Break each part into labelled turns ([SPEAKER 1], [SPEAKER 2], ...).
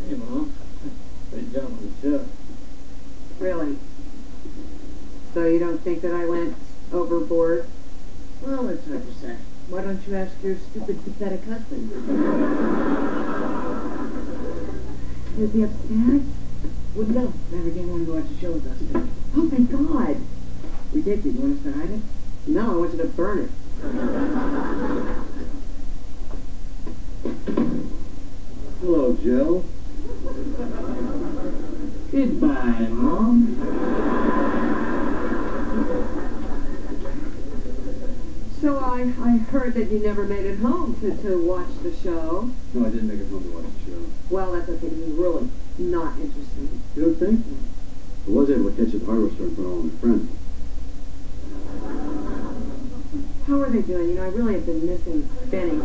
[SPEAKER 1] Hey, Mom. Great job on the show.
[SPEAKER 2] Really? So you don't think that I went overboard?
[SPEAKER 1] Well, it's hard to say. Why don't you ask your stupid, pathetic husband?
[SPEAKER 2] Is he upset?
[SPEAKER 1] Wouldn't know. Never again want to go watch a show with us.
[SPEAKER 2] Oh, thank God.
[SPEAKER 1] We taped it. You want us to hide it?
[SPEAKER 2] No, I want you to burn it.
[SPEAKER 3] Hello, Jill.
[SPEAKER 1] Goodbye, Mom.
[SPEAKER 2] So I heard that you never made it home to watch the show.
[SPEAKER 3] No, I didn't make it home to watch the show.
[SPEAKER 2] Well, that's okay. This is really not interesting.
[SPEAKER 3] You don't think? I was able to catch it at the hardware store in front of all my friends.
[SPEAKER 2] How are they doing? You know, I really have been missing Benny.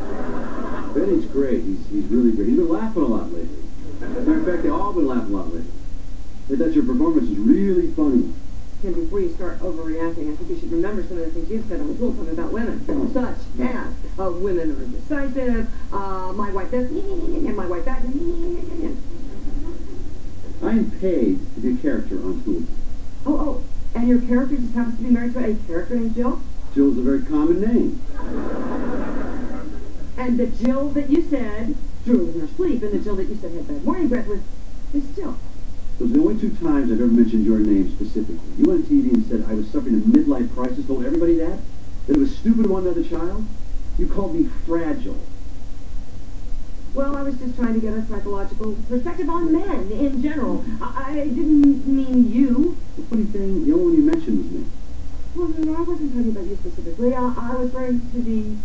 [SPEAKER 3] Benny's great. He's really great. He's been laughing a lot lately. As a matter of fact, they all been laughing a lot lately. They thought your performance is really funny.
[SPEAKER 2] Tim, before you start overreacting, I think you should remember some of the things you've said on school talking about women, such as women are indecisive, my wife this, and my wife that.
[SPEAKER 3] I'm paid to be a character on school.
[SPEAKER 2] Oh, and your character just happens to be married to a character named Jill?
[SPEAKER 3] Jill's a very common name.
[SPEAKER 2] And the Jill that you said drew in her sleep, and the Jill that you said had bad morning breath was Jill.
[SPEAKER 3] Those are the only two times I've ever mentioned your name specifically. You went on TV and said I was suffering a midlife crisis, told everybody that it was stupid to want another child. You called me fragile.
[SPEAKER 2] Well, I was just trying to get a psychological perspective on men in general. I didn't mean you.
[SPEAKER 3] The funny thing, the only one you mentioned was me.
[SPEAKER 2] Well, no, I wasn't talking about you specifically. I was referring to the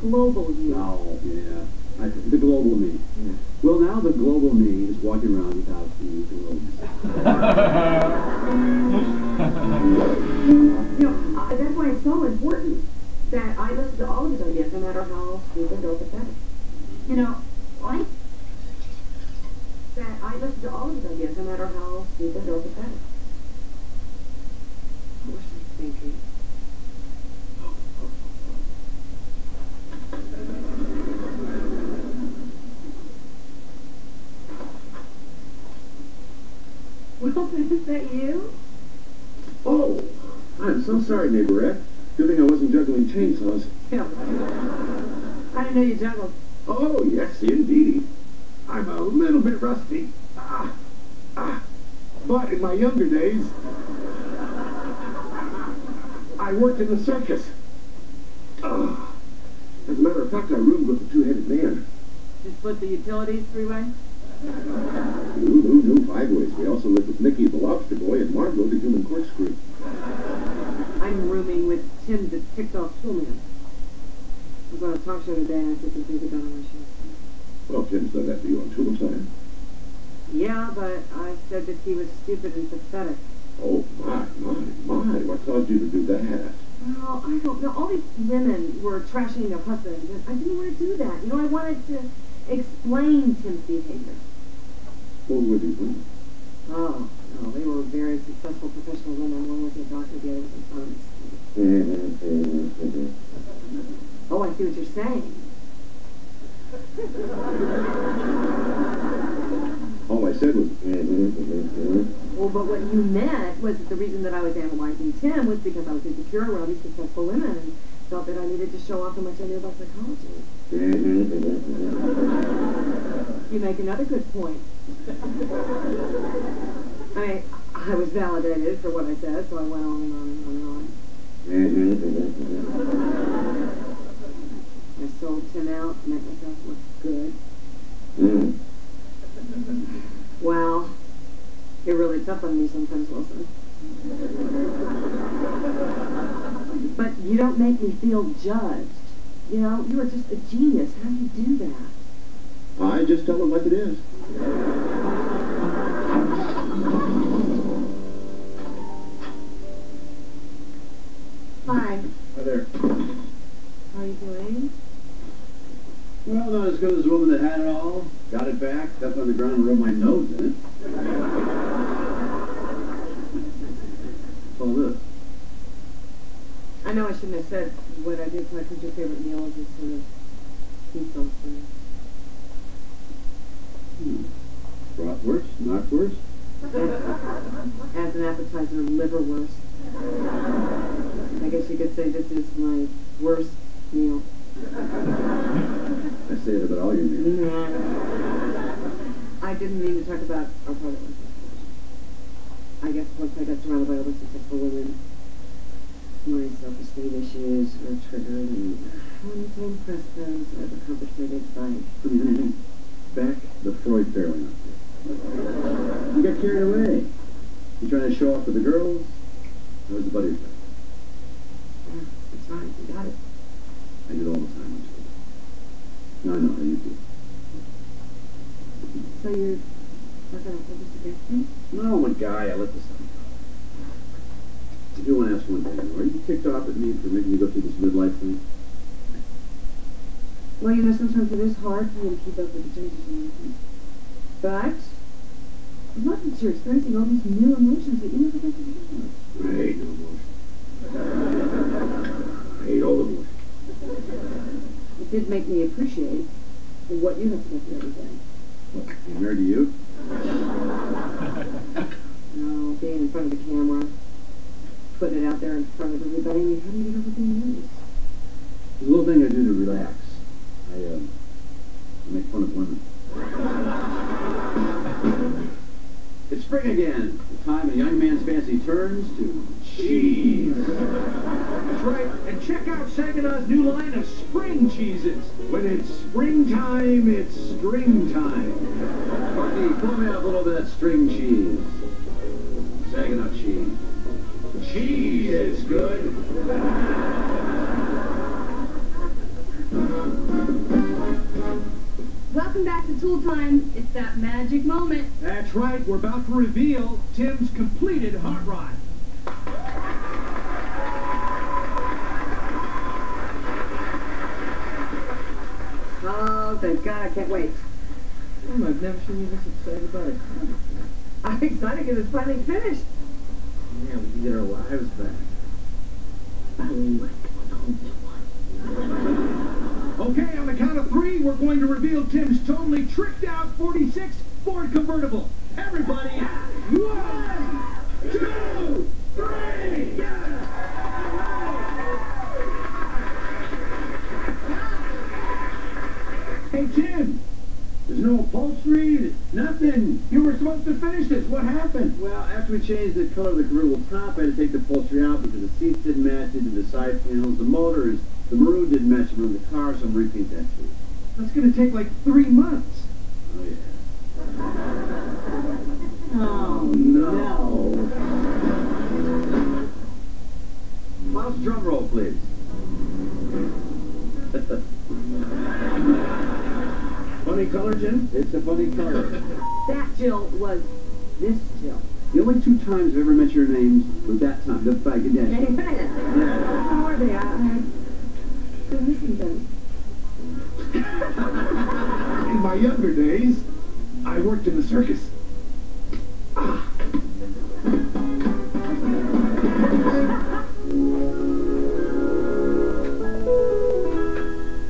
[SPEAKER 2] global you.
[SPEAKER 3] Oh, yeah. The global me.
[SPEAKER 2] Yeah.
[SPEAKER 3] Well, now the global me is walking around without the globes.
[SPEAKER 2] That's why it's so important that I listen to all of his ideas, no matter how stupid or pathetic. What? That I listen to all of his ideas, no matter how stupid or pathetic. What was I thinking? Wilson, is that you?
[SPEAKER 3] Oh, I'm so sorry, neighborette. Good thing I wasn't juggling chainsaws.
[SPEAKER 2] Yeah. I didn't know you juggled.
[SPEAKER 3] Oh, yes, indeed. I'm a little bit rusty. But in my younger days, I worked in the circus. As a matter of fact, I roomed with the two-headed man.
[SPEAKER 2] You split the utilities three-way?
[SPEAKER 3] No, 5 ways. We also lived with Mickey the Lobster Boy and Margot the Human Corkscrew.
[SPEAKER 2] I'm rooming with Tim the ticked-off toolman. I was on a talk show today and I said something good on my show.
[SPEAKER 3] Well, Tim's done that to you on tool time.
[SPEAKER 2] Yeah, but I said that he was stupid and pathetic.
[SPEAKER 3] Oh, my. What caused you to do that?
[SPEAKER 2] Well, I don't know. All these women were trashing their husbands, and I didn't want to do that. I wanted to explain Tim's behavior.
[SPEAKER 3] What were these women?
[SPEAKER 2] Oh, no, they were very successful professional women. One was a doctor, the other was a pharmacist. Oh, I see what you're saying.
[SPEAKER 3] All I said was,
[SPEAKER 2] Well, but what you meant was that the reason that I was analyzing Tim was because I was insecure around these successful women and felt that I needed to show off how much I knew about psychology. You make another good point. I was validated for what I said, so I went on and on and on and on. I sold Tim out, made myself look good. Wow. You're really tough on me sometimes, Wilson. But you don't make me feel judged. You are just a genius. How do you do that?
[SPEAKER 3] I just tell them like it is.
[SPEAKER 2] Hi.
[SPEAKER 3] Hi there.
[SPEAKER 2] How are you doing?
[SPEAKER 3] Well, not as good as the woman that had it all. Got it back, stepped on the ground and rubbed my nose in it. What's all this?
[SPEAKER 2] I know I shouldn't have said what I did, so I think your favorite meal is just sort of pizza.
[SPEAKER 3] worse, not worse.
[SPEAKER 2] As an appetizer, liverwurst. I guess you could say this is my worst meal.
[SPEAKER 3] I say it about all your meals.
[SPEAKER 2] I didn't mean to talk about our private life. I guess once I got surrounded by all the successful women, my self-esteem issues were triggered, and I wanted to impress those I've accomplished my big fight.
[SPEAKER 3] Honey, back the Freud failing up there. You got carried away. You trying to show off to the girls? That was the butterfly.
[SPEAKER 2] Yeah, that's right. You got it.
[SPEAKER 3] I do it all the time. I'm told. No, I know how you do.
[SPEAKER 2] So you're not going to hold this against me?
[SPEAKER 3] No, I'm a guy. I let this happen. I do want to ask one thing. Are you ticked off at me for making me go through this midlife thing?
[SPEAKER 2] Well, you know, sometimes it is hard for me to keep up with the changes in life. But I love that you're experiencing all these new emotions that you never got to have.
[SPEAKER 3] I hate no emotion. I hate all emotion.
[SPEAKER 2] It did make me appreciate what you have to go through every day.
[SPEAKER 3] What, being married to you?
[SPEAKER 2] No, being in front of the camera, putting it out there in front of everybody. I mean, how do you get over being nervous?
[SPEAKER 3] There's a little thing I do to relax. I make fun of women. It's spring again. The time a young man's fancy turns to cheese.
[SPEAKER 4] That's right. And check out Saginaw's new line of spring cheeses. When it's springtime, it's string time.
[SPEAKER 3] Bucky, pull me up a little bit of that string cheese. Saginaw cheese.
[SPEAKER 4] Cheese is good.
[SPEAKER 5] Welcome back to Tool Time. It's that magic moment.
[SPEAKER 4] That's right. We're about to reveal Tim's completed hot rod.
[SPEAKER 2] Oh, thank God, I can't wait.
[SPEAKER 1] I've never seen you this excited about a comic.
[SPEAKER 2] I'm excited because it's finally finished.
[SPEAKER 1] Yeah, we can get our lives back.
[SPEAKER 4] Okay, on the count of 3, we're going to reveal Tim's totally tricked out 46 Ford convertible. Everybody, 1, 2, 3, Hey, Tim, there's no upholstery, nothing. You were supposed to finish this. What happened?
[SPEAKER 3] Well, after we changed the color of the convertible top, I had to take the upholstery out because the seats didn't match into the side panels. The motor is, the maroon didn't match around the car, so I'm repainting that too.
[SPEAKER 4] That's going to take like 3 months.
[SPEAKER 3] Oh, yeah.
[SPEAKER 2] Oh,
[SPEAKER 3] No. Mouse drum roll, please.
[SPEAKER 4] Funny color, Jim?
[SPEAKER 3] It's a funny color.
[SPEAKER 2] That Jill was this Jill.
[SPEAKER 3] The only 2 times I've ever mentioned your names was that time, the Bangladesh.
[SPEAKER 2] How are they? I'm missing them.
[SPEAKER 4] In my younger days, I worked in the circus.